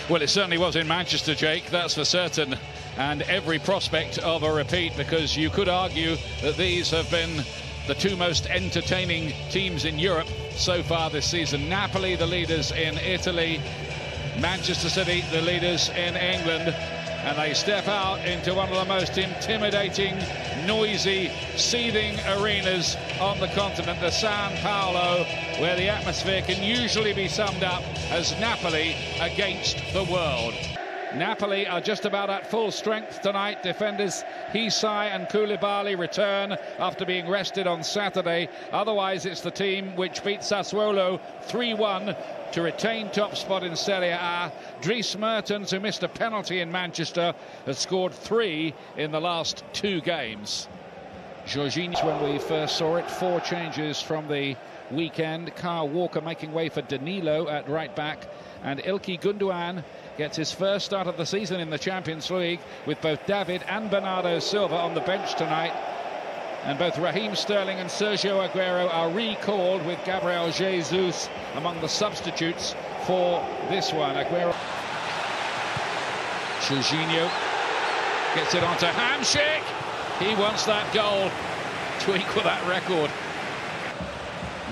Well, it certainly was in Manchester, Jake, that's for certain. And every prospect of a repeat, because you could argue that these have been the two most entertaining teams in Europe so far this season. Napoli, the leaders in Italy. Manchester City, the leaders in England. And they step out into one of the most intimidating, noisy, seething arenas on the continent, the San Paolo, where the atmosphere can usually be summed up as Napoli against the world. Napoli are just about at full strength tonight. Defenders Hisai and Koulibaly return after being rested on Saturday. Otherwise, it's the team which beat Sassuolo 3-1 to retain top spot in Serie A. Dries Mertens, who missed a penalty in Manchester, has scored 3 in the last 2 games. Jorginho, when we first saw it, 4 changes from the weekend. Kyle Walker making way for Danilo at right back, and Ilkay Gundogan gets his first start of the season in the Champions League, with both David and Bernardo Silva on the bench tonight. And both Raheem Sterling and Sergio Aguero are recalled, with Gabriel Jesus among the substitutes for this one. Aguero. Jorginho gets it onto Hamšík. He wants that goal to equal that record.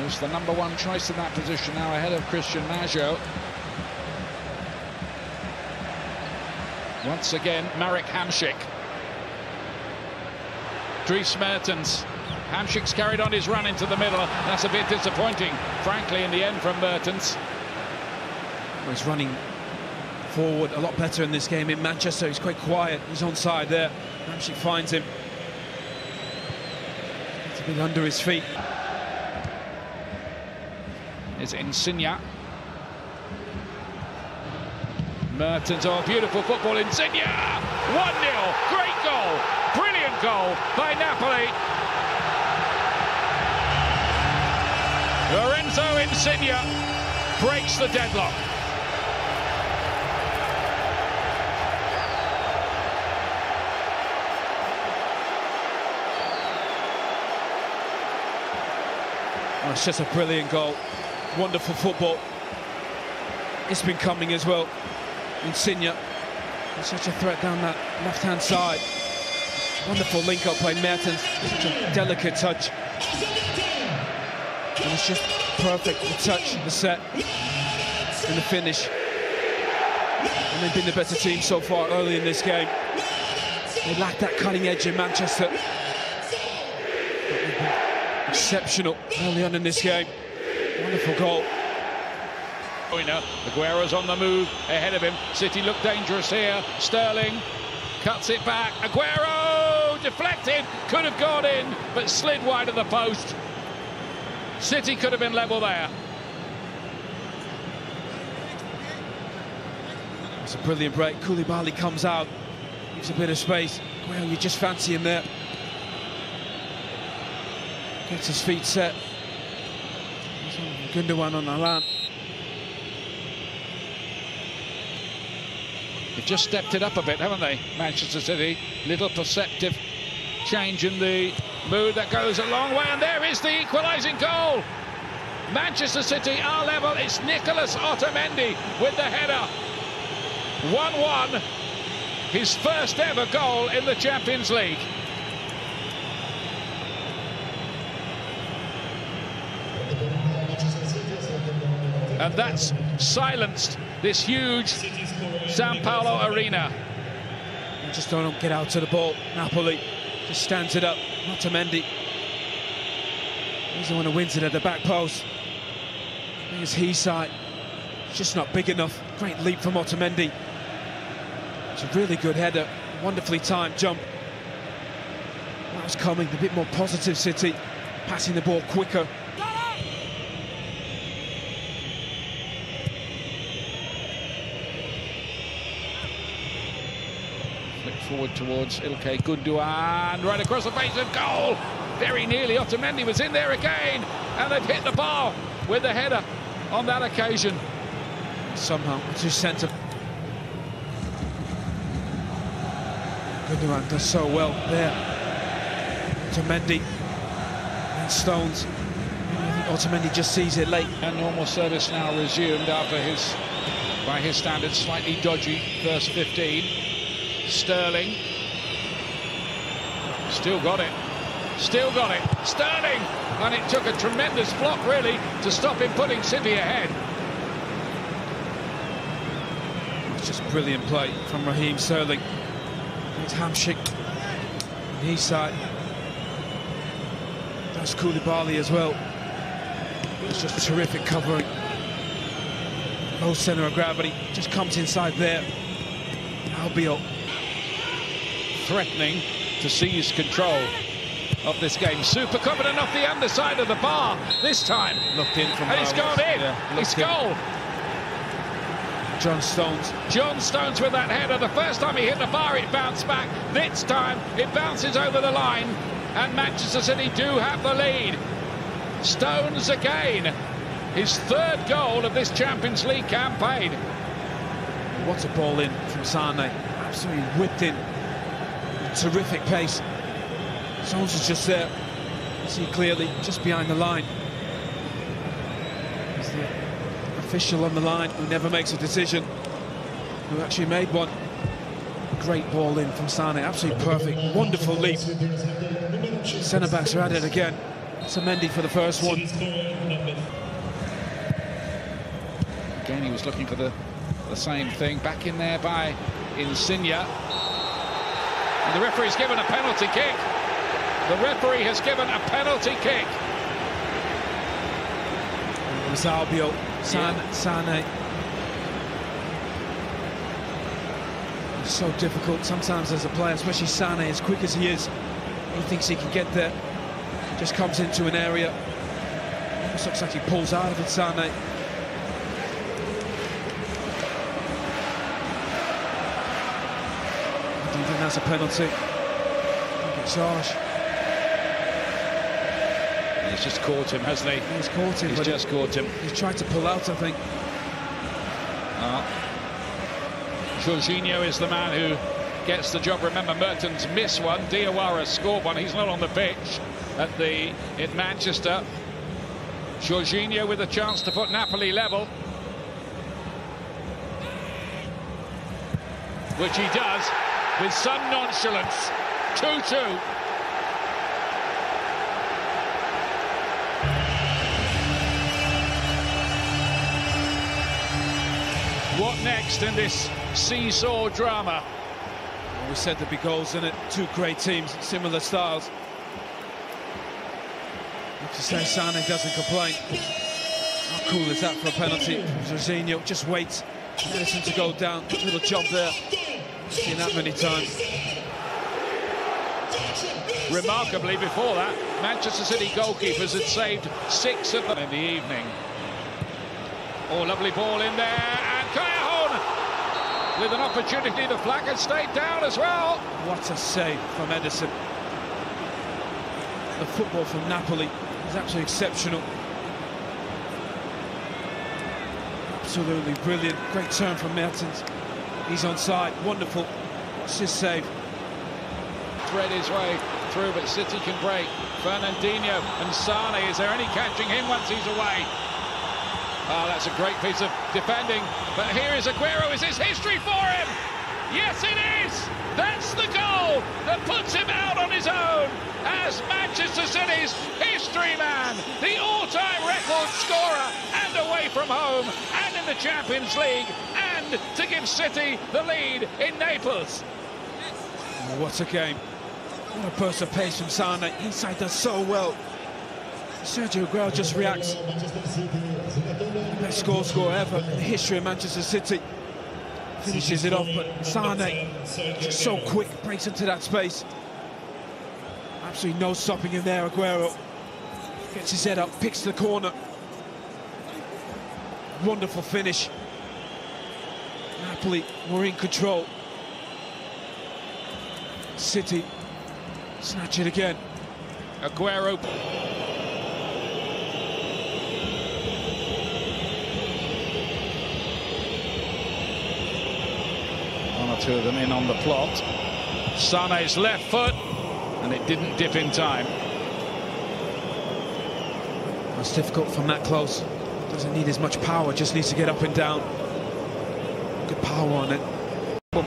He's the #1 choice in that position now, ahead of Christian Maggio. Once again, Marek Hamšík. Dries Mertens. Hamšík's carried on his run into the middle. That's a bit disappointing, frankly, in the end from Mertens. Well, he's running forward a lot better in this game. In Manchester, he's quite quiet. He's onside there. Hamšík finds him. It's a bit under his feet. It's Insigne. Mertens, oh, beautiful football, Insigne! 1-0, great goal, brilliant goal by Napoli. Lorenzo Insigne breaks the deadlock. Oh, it's just a brilliant goal, wonderful football. It's been coming as well. Insigne, such a threat down that left-hand side. Wonderful link-up by Mertens, such a delicate touch. And it's just perfect, the touch, the set, and the finish. And they've been the better team so far early in this game. They lack that cutting edge in Manchester. But they've been exceptional early on in this game. Wonderful goal. Aguero's on the move ahead of him. City look dangerous here. Sterling cuts it back. Aguero deflected, could have gone in, but slid wide of the post. City could have been level there. It's a brilliant break. Koulibaly comes out, gives a bit of space. Aguero, you just fancy him there. Gets his feet set. Gundogan on Alan. They've just stepped it up a bit, haven't they, Manchester City? Little perceptive change in the mood that goes a long way, and there is the equalising goal. Manchester City are level. It's Nicolas Otamendi with the header. 1-1, his first ever goal in the Champions League. And that's silenced this huge San Paolo arena. They just don't get out to the ball. Napoli just stands it up. Otamendi. He's the one who wins it at the back post. Here's Hisai. Just not big enough. Great leap from Otamendi. It's a really good header. Wonderfully timed jump. That was coming. A bit more positive, City. Passing the ball quicker. Forward towards Ilkay Gundogan, right across the face of goal. Very nearly, Otamendi was in there again, and they've hit the bar with the header on that occasion. Somehow, to centre. Gundogan does so well there. Otamendi and Stones. I think Otamendi just sees it late. And normal service now resumed after his, by his standards, slightly dodgy first 15. Sterling. Still got it. Still got it. Sterling! And it took a tremendous block, really, to stop him putting City ahead. It's just brilliant play from Raheem Sterling. It's Hamshik. Knee side. That's Koulibaly as well. It's just terrific covering. Low centre of gravity. Just comes inside there. Albiol. Threatening to seize control of this game. Super confident off the underside of the bar this time. Looked in from and he's gone in. Yeah, It's goal. John Stones. John Stones with that header. The first time he hit the bar, it bounced back. This time, it bounces over the line. And Manchester City do have the lead. Stones again. His third goal of this Champions League campaign. What a ball in from Sane. Absolutely whipped in. Terrific pace. Stones is just there. You see clearly, just behind the line. It's the official on the line who never makes a decision, who actually made one. Great ball in from Sane. Absolutely perfect. Wonderful leap. Centre-backs are at it again. Otamendi for the first one. Again, he was looking for the same thing. Back in there by Insigne. And the referee's given a penalty kick. The referee has given a penalty kick. It was Albiol. Sane. It's so difficult sometimes as a player, especially Sane, as quick as he is. He thinks he can get there. Just comes into an area. Almost looks like he pulls out of it, Sane. I don't think that's a penalty. I think it's harsh. He's just caught him, hasn't he? He's caught him. He's just caught him. He's tried to pull out, I think. Jorginho is the man who gets the job. Remember, Mertens missed one. Diawara scored one. He's not on the pitch in Manchester. Jorginho with a chance to put Napoli level, which he does with some nonchalance. 2-2. What next in this seesaw drama? Well, we said there'd be goals in it. Two great teams, similar styles. I have to say, Sane doesn't complain. How cool is that for a penalty? Jorginho just waits. Edison to go down. Little jump there. Seen that many times. Remarkably, before that, Manchester City goalkeepers had saved 6 of them in the evening. Oh, lovely ball in there, and Callejon with an opportunity. The flag had stayed down as well. What a save from Edison. The football from Napoli is absolutely exceptional. Absolutely brilliant. Great turn from Mertens. He's onside. Wonderful. What's his save? Thread his way through, but City can break. Fernandinho and Sane. Is there any catching him once he's away? Oh, that's a great piece of defending. But here is Aguero. Is this history for him? Yes, it is. That's the goal that puts him out on his own as Manchester City's history man, the all-time record scorer, and away from home, and in the Champions League, and to give City the lead in Naples. Oh, what a game. What a burst of pace from Sane. Inside does so well. Sergio Aguero just reacts. Best goal scorer ever in the history of Manchester City. Finishes it off, but Sane, just so quick, breaks into that space. Absolutely no stopping him there, Aguero. Gets his head up, picks the corner. Wonderful finish. Napoli were in control. City snatch it again. Aguero. One or two of them in on the plot. Sane's left foot, and it didn't dip in time. It's difficult from that close. Doesn't need as much power, just needs to get up and down. Good power on it.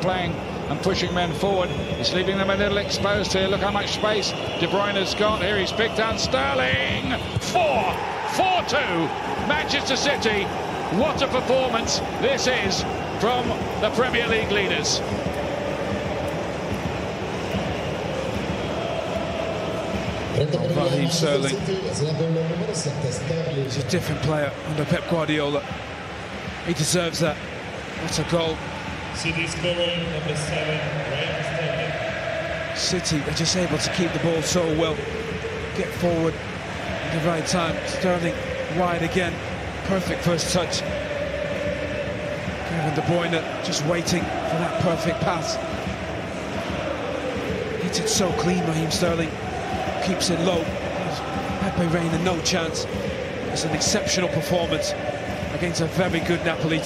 Playing and pushing men forward. He's leaving them a little exposed here. Look how much space De Bruyne's got here. He's picked out Sterling. 4-2. Manchester City. What a performance this is from the Premier League leaders. Raheem Sterling. He's a different player under Pep Guardiola. He deserves that. What a goal. City scorer number 7, Raheem Sterling. City are just able to keep the ball so well. Get forward at the right time. Sterling wide again. Perfect first touch. Kevin De Bruyne just waiting for that perfect pass. Hits it so clean, Raheem Sterling. Keeps it low. Pepe Reina no chance. It's an exceptional performance against a very good Napoli team.